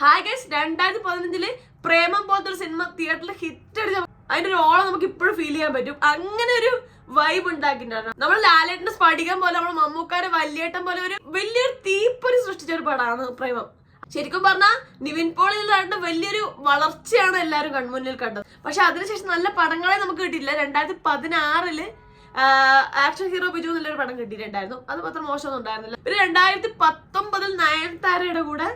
Hi guys, 2015 പ്രേമം പോലത്തെ ഒരു cinema തിയേറ്ററിൽ ഹിറ്റ് അടിച്ച അതിന്റെ ഒരു ഓളം നമുക്ക് ഇപ്പോഴും ഫീൽ ചെയ്യാൻ പറ്റും. അങ്ങനെ ഒരു വൈബ് ഉണ്ടാക്കിയിട്ടാണ്. നമ്മൾ ലാലേട്ടന്റെ സ്ഫടികം പോലെ, നമ്മൾ മമ്മൂക്കാരെ വല്യേട്ടൻ പോലെ ഒരു വലിയൊരു തീപ്പൊരി സൃഷ്ടിച്ച ഒരു പടമാണ് പ്രേമം. ശരിക്കും പറഞ്ഞാൽ നിവിൻ പോളിയിലാണ്ട് വലിയൊരു വളർച്ചയാണ് എല്ലാവരും കൺമുന്നിൽ കണ്ടത്. പക്ഷെ അതിനുശേഷം നല്ല പടങ്ങളെ നമുക്ക് കിട്ടിയില്ല. 2016 ആക്ഷൻ ഹീറോ ബിജു എന്നുള്ളൊരു പടം കിട്ടിയിട്ടുണ്ടായിരുന്നു. അത് മാത്രം മോശമൊന്നും ഉണ്ടായിരുന്നില്ല. പിന്നെ 2019 നയൻതാരയുടെ കൂടെ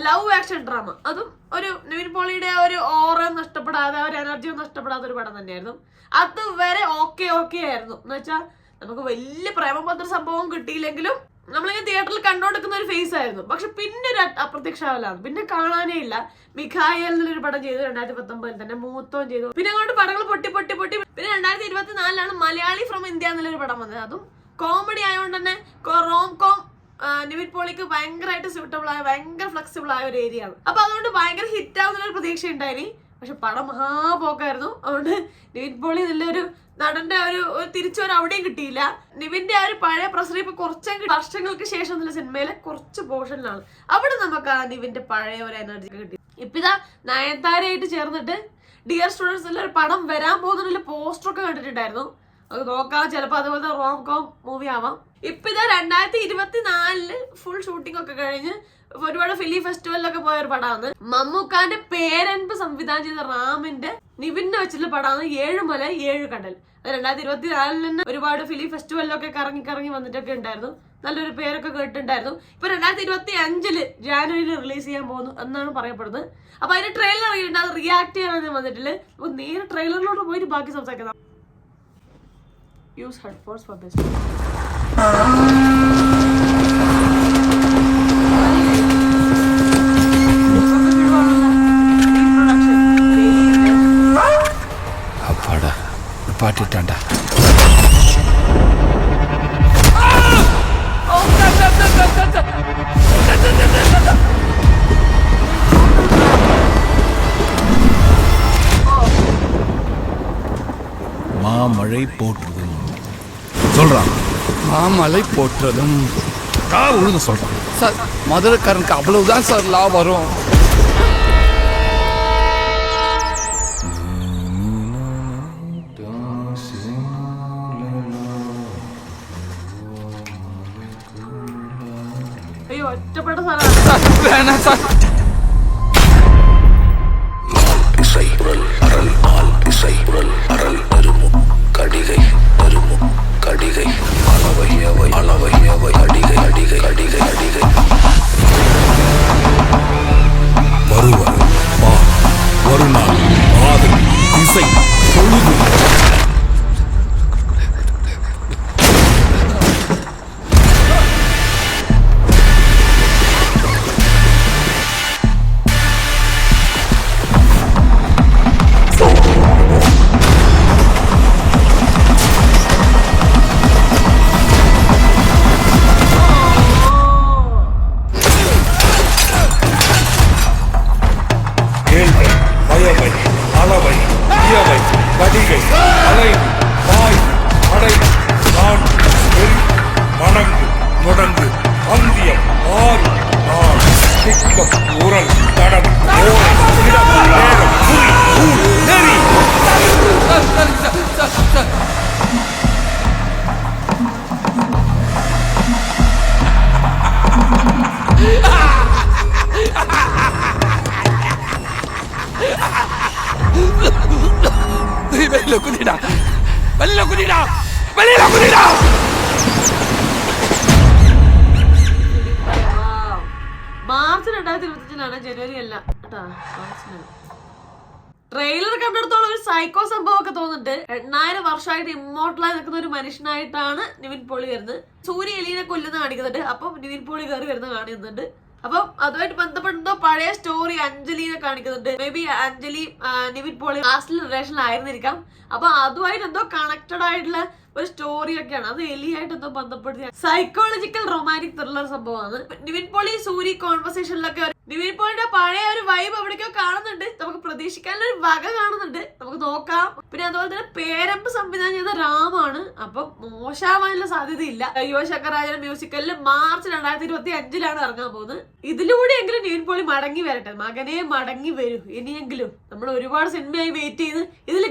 ലവ് ആക്ഷൻ ഡ്രാമ, അതും ഒരു നിവിൻ പോളിയുടെ ഒരു ഓറ നഷ്ടപ്പെടാതെ, ഒരു എനർജി നഷ്ടപ്പെടാത്ത ഒരു പടം തന്നെയായിരുന്നു. അതുവരെ ഓക്കെ ആയിരുന്നു. എന്ന് വെച്ചാൽ നമുക്ക് വലിയ പ്രേമം പോലത്തെ സംഭവം കിട്ടിയില്ലെങ്കിലും നമ്മളിങ്ങനെ തിയേറ്ററിൽ കണ്ടുകൊടുക്കുന്ന ഒരു ഫേസ് ആയിരുന്നു. പക്ഷെ പിന്നെ ഒരു അപ്രത്യക്ഷമാവലാണ്, പിന്നെ കാണാനേ ഇല്ല. മിഖായൽ എന്നൊരു പടം ചെയ്തു 2019 തന്നെ, മൂത്തോൻ ചെയ്തു. പിന്നെ അങ്ങോട്ട് പടങ്ങൾ പൊട്ടി. പിന്നെ 2024 മലയാളി ഫ്രം ഇന്ത്യ എന്നുള്ളൊരു പടം വന്നത്. അതും കോമഡി ആയതുകൊണ്ട് തന്നെ റോം കോം നിവിൻ പോളിക്ക് ഭയങ്കരമായിട്ട് സ്യൂട്ടബിൾ ആയ, ഭയങ്കര ഫ്ലെക്സിബിൾ ആയ ഒരു ഏരിയ ആണ്. അപ്പൊ അതുകൊണ്ട് ഭയങ്കര ഹിറ്റ് ആവുന്നൊരു പ്രതീക്ഷ ഉണ്ടായി. പക്ഷെ പടം മഹാപോക്കായിരുന്നു. അതുകൊണ്ട് നിവിൻ പോളി നല്ലൊരു നടന്റെ ഒരു തിരിച്ചുവരെ അവിടെയും കിട്ടിയില്ല. നിവിന്റെ ആ ഒരു പഴയ പ്രസരം ഇപ്പൊ കുറച്ചെങ്കിലും വർഷങ്ങൾക്ക് ശേഷം എന്നുള്ള സിനിമയിലെ കുറച്ച് പോർഷനിലാണ്. അവിടെ നമുക്ക് ആ നിവിന്റെ പഴയ ഒരു എനർജി കിട്ടി. ഇപ്പൊ ഇതാ നയൻതാരയായിട്ട് ചേർന്നിട്ട് ഡിയർ സ്റ്റുഡൻസ് ഒരു പടം വരാൻ പോകുന്നതിൽ പോസ്റ്റർ ഒക്കെ കണ്ടിട്ടുണ്ടായിരുന്നു. അത് നോക്കാം, ചിലപ്പോ അതുപോലെ റോം കോം മൂവി ആവാം. ഇപ്പൊ ഇതാ 2024 ഫുൾ ഷൂട്ടിംഗ് ഒക്കെ കഴിഞ്ഞ് ഒരുപാട് ഫിലിം ഫെസ്റ്റിവലിലൊക്കെ പോയ ഒരു പടമാണ്. മമ്മൂക്കാന്റെ പേരൻപ് സംവിധാനം ചെയ്ത റാമിന്റെ നിവിനെ വെച്ചിട്ടുള്ള പടമാണ് 7 മല 7 കടൽ. അത് 2024 തന്നെ ഒരുപാട് ഫിലിം ഫെസ്റ്റിവലിലൊക്കെ കറങ്ങി വന്നിട്ടൊക്കെ ഉണ്ടായിരുന്നു. നല്ലൊരു പേരൊക്കെ കേട്ടിട്ടുണ്ടായിരുന്നു. ഇപ്പൊ 2025 ജാനുവരിയിൽ റിലീസ് ചെയ്യാൻ പോകുന്നു എന്നാണ് പറയപ്പെടുന്നത്. അപ്പൊ അതിന്റെ ട്രെയിലർ അറിയുന്നുണ്ട്, അത് റിയാക്ട് ചെയ്യാൻ വന്നിട്ടില്ല. അപ്പൊ നേരെ ട്രെയിലറിലോട്ട് പോയിട്ട് ബാക്കി സംസാരിക്കാം. Use headphones for best. പാട്ടിട്ടണ്ട மாமழை போற்றுதும் சொல்றான். மாமலை போற்றுதும் ஒழுங்கு சொல்றான் சார். மதுரைக்காரனுக்கு அவ்வளவுதான் சார் லாபம் வரும். അയ്യോ, ഒറ്റപ്പെട്ട സ്ഥലമാണ്. வேணாம் சார். ஒரு நாள் ஆதல் இசை பொழுது മാർച്ച് 2025 ജനുവരി അല്ല കേട്ടാ, മാർച്ചിലാണ്. ട്രെയിലർ കണ്ടെടുത്തോളം ഒരു സൈക്കോ സംഭവം ഒക്കെ തോന്നുന്നുണ്ട്. 8000 വർഷമായിട്ട് ഇമ്മോർട്ടലായി നിൽക്കുന്ന ഒരു മനുഷ്യനായിട്ടാണ് നിവിൻ പോളി വരുന്നത്. സൂര്യ എലീനെ കൊല്ലുന്ന കാണിക്കുന്നുണ്ട്. അപ്പം നിവിൻ പോളി കയറി വരുന്ന കാണിക്കുന്നുണ്ട്. അപ്പം അതുമായിട്ട് ബന്ധപ്പെട്ടെന്തോ പഴയ സ്റ്റോറി അഞ്ജലിനെ കാണിക്കുന്നുണ്ട്. May be Anjali Nivin Pauly last റിലേഷനിലായിരുന്നിരിക്കാം. അപ്പൊ അതുമായിട്ട് എന്തോ കണക്റ്റഡ് ആയിട്ടുള്ള ഒരു സ്റ്റോറി ഒക്കെയാണ്. അത് എലിയായിട്ട് എന്തോ ബന്ധപ്പെടുത്തി സൈക്കോളജിക്കൽ റൊമാന്റിക് ത്രില്ലർ സംഭവമാണ്. നിവിൻ പോളി സൂര്യ കോൺവെർസേഷനിലൊക്കെ നിവിൻ പോളിയുടെ പഴയ ഒരു വൈബ് എവിടേക്കോ കാണുന്നുണ്ട്. നമുക്ക് പ്രതീക്ഷിക്കാനുള്ള ഒരു വക കാണുന്നുണ്ട്, നമുക്ക് നോക്കാം. പിന്നെ അതുപോലെ തന്നെ പേരമ്പ് സംവിധാനം ചെയ്ത റാമാണ്, അപ്പം മോശമാവാനുള്ള സാധ്യതയില്ല. യുവശങ്കർ രാജയുടെ മ്യൂസിക്കലിൽ മാർച്ച് 2025 ഇറങ്ങാൻ പോകുന്നത്. ഇതിലൂടെയെങ്കിലും നിവിൻ പോളി മടങ്ങി വരട്ടെ, മകനെ മടങ്ങി വരൂ. ഇനിയെങ്കിലും നമ്മൾ ഒരുപാട് സിനിമയായി വെയിറ്റ് ചെയ്ത് ഇതിൽ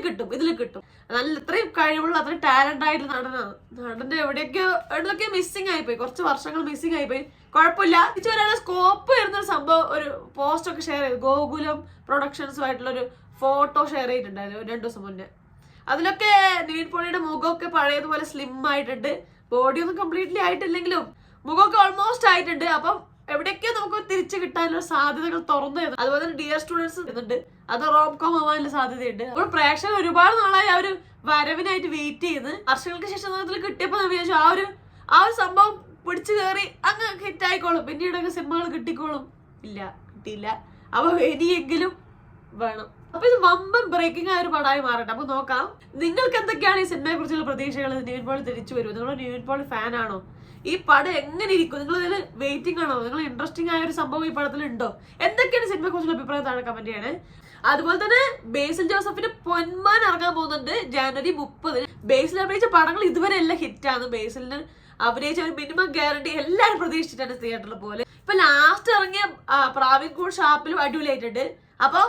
കിട്ടും. നല്ല ഇത്രയും കഴിവുള്ള അത്രയും ടാലന്റ് ആയിട്ട് നടനാണ്. നടന്റെ എവിടെയൊക്കെ മിസ്സിംഗ് ആയിപ്പോയി, കുറച്ച് വർഷങ്ങൾ മിസ്സിംഗ് ആയിപ്പോയി. കുഴപ്പമില്ല, ഒരാളെ സ്കോപ്പ് വരുന്നൊരു സംഭവം, ഒരു പോസ്റ്റ് ഒക്കെ ഷെയർ ചെയ്തു. ഗോകുലം പ്രൊഡക്ഷൻസുമായിട്ടുള്ള ഒരു ഫോട്ടോ ഷെയർ ചെയ്തിട്ടുണ്ടായിരുന്നു 2 ദിവസം മുന്നേ. അതിലൊക്കെ നിവിൻ പോളിയുടെ മുഖമൊക്കെ പഴയതുപോലെ സ്ലിം ആയിട്ടുണ്ട്. ബോഡി ഒന്നും കംപ്ലീറ്റ്ലി ആയിട്ടില്ലെങ്കിലും മുഖമൊക്കെ ഓൾമോസ്റ്റ് ആയിട്ടുണ്ട്. അപ്പം എവിടെയൊക്കെ നമുക്ക് തിരിച്ചു കിട്ടാനുള്ള സാധ്യതകൾ തുറന്നു തരുന്നു. അതുപോലെ തന്നെ ഡിയർ സ്റ്റുഡൻസ് വരുന്നുണ്ട്, അത് റോം കോം ആവാനുള്ള സാധ്യതയുണ്ട്. അപ്പോൾ പ്രേക്ഷകർ ഒരുപാട് നാളായി ആ ഒരു വരവിനായിട്ട് വെയിറ്റ് ചെയ്ത് വർഷങ്ങൾക്ക് ശേഷം അതിൽ കിട്ടിയപ്പോൾ നമ്മൾ വിചാരിച്ചു ആ ഒരു സംഭവം പിടിച്ചു കയറി അങ്ങ് ഹിറ്റ് ആയിക്കോളും, പിന്നീടൊക്കെ സിനിമകൾ കിട്ടിക്കോളും. ഇല്ല, കിട്ടിയില്ല. അപ്പൊ ഇനിയെങ്കിലും വേണം. അപ്പൊ ഇത് വമ്പൻ ബ്രേക്കിംഗ് ആയ ഒരു പടമായി മാറട്ടെ. അപ്പൊ നോക്കാം നിങ്ങൾക്ക് എന്തൊക്കെയാണ് ഈ സിനിമയെ കുറിച്ചുള്ള പ്രതീക്ഷകൾ. നിവിൻ പോളി തിരിച്ചു വരും, നിങ്ങൾ നിവിൻ പോളി ഫാൻ ആണോ? ഈ പടം എങ്ങനെ ഇരിക്കും? നിങ്ങൾ ഇതിൽ വെയിറ്റിംഗ് ആണോ? നിങ്ങൾ ഇൻട്രസ്റ്റിംഗ് ആയ ഒരു സംഭവം ഈ പടത്തിൽ ഉണ്ടോ? എന്തൊക്കെയാണ് സിനിമയെ കുറിച്ചുള്ള അഭിപ്രായം താഴെ കമന്റ് ചെയ്യണേ. അതുപോലെ തന്നെ ബേസിൽ ജോസഫിന്റെ പൊന്മാൻ ഇറങ്ങാൻ പോകുന്നുണ്ട് January 30. ബേസിൽ അഭിനയിച്ച പടങ്ങൾ ഇതുവരെ എല്ലാം ഹിറ്റാണ്. ബേസിലിന് അഭിനയിച്ച ഒരു മിനിമം ഗ്യാരണ്ടി എല്ലാവരും പ്രതീക്ഷിച്ചിട്ടാണ് തിയേറ്ററിൽ പോലെ. ഇപ്പൊ ലാസ്റ്റ് ഇറങ്ങിയ പ്രാവിൻകൂട് ഷാപ്പിലും അടിപൊളിയായിട്ടുണ്ട്. അപ്പൊ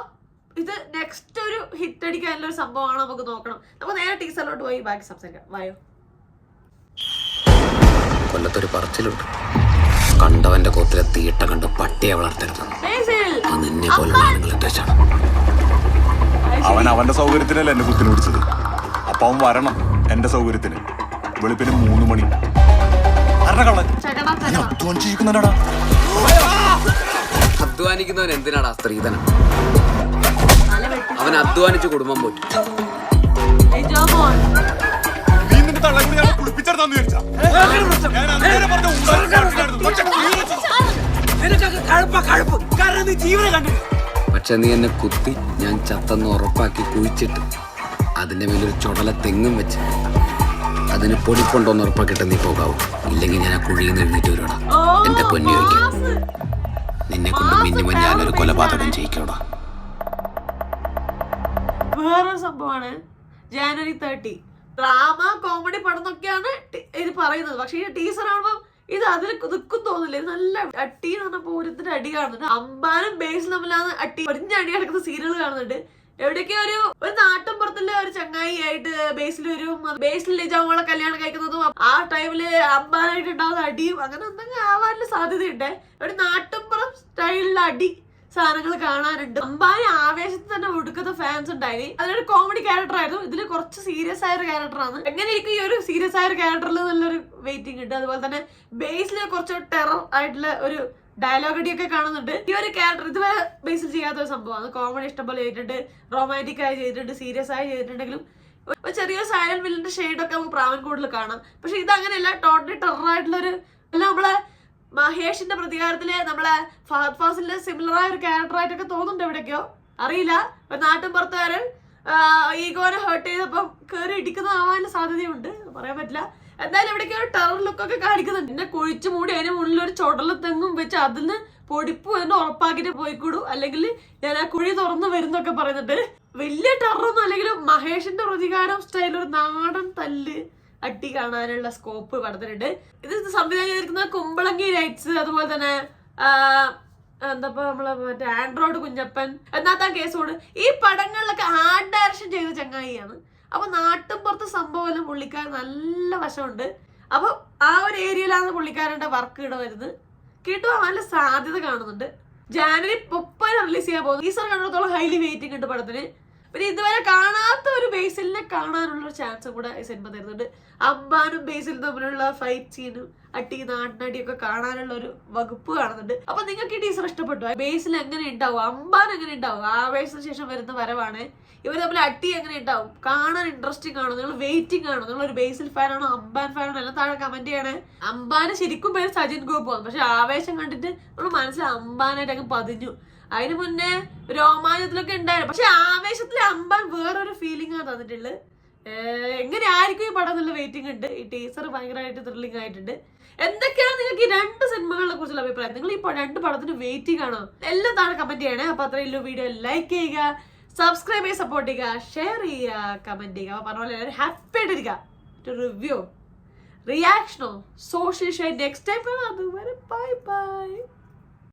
ഇത് നെക്സ്റ്റ് ഒരു ഹിറ്റ് അടിക്കാനുള്ള ഒരു സംഭവമാണ്, നമുക്ക് നോക്കണം. നമുക്ക് നേരെ ടീച്ചറിലോട്ട് പോയി ബാക്കി സംസാരിക്കാം. വായോ. കൊല്ലത്തൊരു പറച്ചിലുണ്ട്, കണ്ടവന്റെ കോത്തിലെ തീട്ട കണ്ട് പട്ടിയെ വളർത്തരുത്. നിന്നെ അവൻ അവന്റെ സൗകര്യത്തിനല്ല എന്നെ കുത്തിന് പിടിച്ചത്. അപ്പൊ അവൻ വരണം എന്റെ സൗകര്യത്തിന്. വെളുപ്പിന് 3 മണി. അധ്വാനിക്കുന്നവൻ എന്തിനാടാ സ്ത്രീധനം? അവൻ അധ്വാനിച്ച് കുടുംബം പോയി. പക്ഷെ നീ എന്നെ കുത്തി ഞാൻ ചത്തെന്ന് ഉറപ്പാക്കി കുഴിച്ചിട്ട് അതിന്റെ മേലൊരു ചുടല തെങ്ങും വെച്ച് അതിന് പൊടിക്കൊണ്ടോന്ന് ഉറപ്പാക്കിട്ട് നീ പോകാവൂ. ഇല്ലെങ്കിൽ ഞാൻ ആ കുഴിയിൽ നിന്ന് എഴുന്നേറ്റ് വരൂടാ. എന്റെ പൊന്നു ചോദിക്കാം, നിന്നെ കൊണ്ട് മിനിമം ഞാനൊരു കൊലപാതകം ചെയ്യിക്കോടാ. വേറൊരു സംഭവമാണ് January 30. ഡ്രാമ കോമഡി പടം എന്നൊക്കെയാണ് ഇത് പറയുന്നത്. പക്ഷെ ഈ ടീസർ ആകുമ്പോൾ ഇത് അതിൽ നിൽക്കും തോന്നില്ല. ഇത് നല്ല അട്ടി എന്ന് പറഞ്ഞ പൂരത്തിന്റെ അടി കാണുന്നുണ്ട്. അമ്പാനും ബേസിൽ തമ്മിലാണ് ഒരിഞ്ഞ അടി നടക്കുന്ന സീരിയൽ കാണുന്നുണ്ട്. എവിടേക്കോ ഒരു നാട്ടും പുറത്തുള്ള ഒരു ചങ്ങായി ആയിട്ട് ബേസിൽ വരും. ബേസിൽ ലിജാമോളെ കല്യാണം കഴിക്കുന്നതും ആ ടൈമില് അമ്പാനായിട്ട് ഉണ്ടാവുന്ന അടിയും അങ്ങനെ എന്തെങ്കിലും ആവാനുള്ള സാധ്യതയുണ്ട്. ഒരു നാട്ടുംപുറം സ്റ്റൈലിലുള്ള അടി സാധനങ്ങൾ കാണാനുണ്ട്. അമ്പാനി ആവേശത്തിൽ തന്നെ ഒടുക്കുന്ന ഫാൻസ് ഉണ്ടായി. അതിലൊരു കോമഡി ക്യാരക്ടർ ആയിരുന്നു, ഇതിൽ കുറച്ച് സീരിയസ് ആയ ഒരു ക്യാരക്ടറാണ്. എങ്ങനെയിരിക്കും ഈ ഒരു സീരിയസ് ആയ ഒരു ക്യാരക്ടറിൽ നല്ലൊരു വെയിറ്റിംഗ് ഉണ്ട്. അതുപോലെ തന്നെ ബേസിൽ കുറച്ച് ടെറർ ആയിട്ടുള്ള ഒരു ഡയലോഗ് അടിയൊക്കെ കാണുന്നുണ്ട്. ഈ ഒരു ക്യാരക്ടർ ഇതുവരെ ബേസിൽ ചെയ്യാത്ത ഒരു സംഭവമാണ്. കോമഡി ഇഷ്ടംപോലെ ചെയ്തിട്ടുണ്ട്, റൊമാൻറ്റിക് ആയി ചെയ്തിട്ടുണ്ട്, സീരിയസ് ആയി ചെയ്തിട്ടുണ്ടെങ്കിലും ഒരു ചെറിയൊരു സൈലന്റ് വില്ലന്റെ ഷെയ്ഡൊക്കെ നമുക്ക് പ്രാവൻകൂടിൽ കാണാം. പക്ഷെ ഇത് അങ്ങനെയല്ല, ടോട്ടലി ടെറർ ആയിട്ടുള്ള ഒരു നമ്മളെ മഹേഷിന്റെ പ്രതികാരത്തില് നമ്മളെ ഫഹദ് ഫാസിലിന്റെ സിമിലർ ആയ ഒരു ക്യാരക്ടർ ആയിട്ടൊക്കെ തോന്നുന്നുണ്ട്. എവിടേക്കോ അറിയില്ല. നാട്ടും പുറത്തുകാരൻ ഈഗോനെ ഹേർട്ട് ചെയ്തപ്പം കയറി ഇടിക്കുന്നതാവാനുള്ള സാധ്യതയുണ്ട്, പറയാൻ പറ്റില്ല. എന്തായാലും എവിടേക്കോ ഒരു ടെറർ ലുക്കൊക്കെ കാണിക്കുന്നുണ്ട്. എന്നെ കുഴിച്ചു മൂടി അതിന് മുന്നിൽ ഒരു ചുടല തെങ്ങും വെച്ച് അതിന് പൊടിപ്പ് തന്നെ ഉറപ്പാക്കിട്ട് പോയിക്കൂടൂ, അല്ലെങ്കിൽ ഞാൻ ആ കുഴി തുറന്നു വരുന്നൊക്കെ പറയുന്നുണ്ട്. വലിയ ടെററൊന്നും അല്ലെങ്കിലും മഹേഷിന്റെ പ്രതികാരം സ്റ്റൈൽ ഒരു നാടൻ തല്ല് അട്ടി കാണാനുള്ള സ്കോപ്പ് പടത്തിലുണ്ട്. ഇത് സംവിധാനം ചെയ്തിരിക്കുന്നത് കുമ്പളങ്ങി റൈറ്റ്സ്, അതുപോലെ തന്നെ എന്താ നമ്മളെ മറ്റേ ആൻഡ്രോയിഡ് കുഞ്ഞപ്പൻ, എന്നാത്താ കേസോട്. ഈ പടങ്ങളിലൊക്കെ ആർട്ട് ഡയറക്ഷൻ ചെയ്ത ചങ്ങായിയാണ്. അപ്പൊ നാട്ടും പുറത്ത് സംഭവം പുള്ളിക്കാരൻ നല്ല വശമുണ്ട്. അപ്പൊ ആ ഒരു ഏരിയയിലാണ് പുള്ളിക്കാരന്റെ വർക്ക് ഇവിടെ വരുന്നത്. കിട്ടുവാൻ നല്ല സാധ്യത കാണുന്നുണ്ട്. January 30 റിലീസ് ചെയ്യാൻ പോകുന്നു. ടീസർ കണ്ടിടത്തോളം ഹൈലി വെയിറ്റിംഗ് ഉണ്ട് പടത്തിന്. പിന്നെ ഇതുവരെ കാണാത്ത ഒരു ബേസിലിനെ കാണാനുള്ള ഒരു ചാൻസ് കൂടെ ഈ സിനിമ തരുന്നുണ്ട്. അമ്പാനും ബേസിലും തമ്മിലുള്ള ഫൈറ്റ് സീനും അട്ടി നാട്ടിനടിയൊക്കെ കാണാനുള്ള ഒരു വകുപ്പ് കാണുന്നുണ്ട്. അപ്പൊ നിങ്ങൾക്ക് ഈ ടീസർ ഇഷ്ടപ്പെട്ടു? ബേസിൽ എങ്ങനെ ഉണ്ടാവും, അമ്പാൻ എങ്ങനെ ഉണ്ടാവും, ആവേശത്തിന് ശേഷം വരുന്ന വരവാണ്. ഇവർ തമ്മിൽ അട്ടി എങ്ങനെ ഉണ്ടാവും, കാണാൻ ഇൻട്രസ്റ്റിംഗ് ആണോ, നിങ്ങൾ വെയിറ്റിംഗ് ആണോ, നിങ്ങൾ ഒരു ബേസിൽ ഫാൻ ആണോ അമ്പാൻ ഫാൻ ആണോ എല്ലാം താഴെ കമന്റ് ചെയ്യണേ. അമ്പാന് ശരിക്കും പേര് സജിൻ ഗോപു, പക്ഷെ ആവേശം കണ്ടിട്ട് നമ്മൾ മനസ്സിൽ അമ്പാനായിട്ട് അങ്ങ് പതിഞ്ഞു. അതിന് മുന്നേ രോമാഞ്ചത്തിലൊക്കെ ഉണ്ടായിരുന്നു, പക്ഷെ ആവേശത്തിലെ അമ്പാൻ വേറൊരു ഫീലിംഗ് ആണ് തന്നിട്ടുള്ളത്. എങ്ങനെ ആയിരിക്കും ഈ പടം എന്നുള്ള വെയിറ്റിംഗ് ഉണ്ട്. ഈ ടീസർ ഭയങ്കരമായിട്ട് ത്രില്ലിംഗ് ആയിട്ടുണ്ട്. എന്തൊക്കെയാണ് നിങ്ങൾക്ക് ഈ 2 സിനിമകളെ കുറിച്ചുള്ള അഭിപ്രായം? നിങ്ങൾ ഈ 2 പടത്തിന് വെയിറ്റിംഗ് ആണോ? എല്ലാം താഴെ കമന്റ് ചെയ്യണേ. അപ്പൊ അത്രയും വീഡിയോ ലൈക്ക് ചെയ്യുക, സബ്സ്ക്രൈബ് ചെയ്യുക, സപ്പോർട്ട് ചെയ്യുക, ഷെയർ ചെയ്യുക, കമന്റ് ചെയ്യുക. പറഞ്ഞ പോലെ എല്ലാവരും ഹാപ്പി ആയിട്ടിരിക്കുക. റിവ്യൂ, റിയാക്ഷനോ, സോഷ്യൽ ഷെയർ നെക്സ്റ്റ് ടൈം. അതുവരെ ബൈ ബൈ.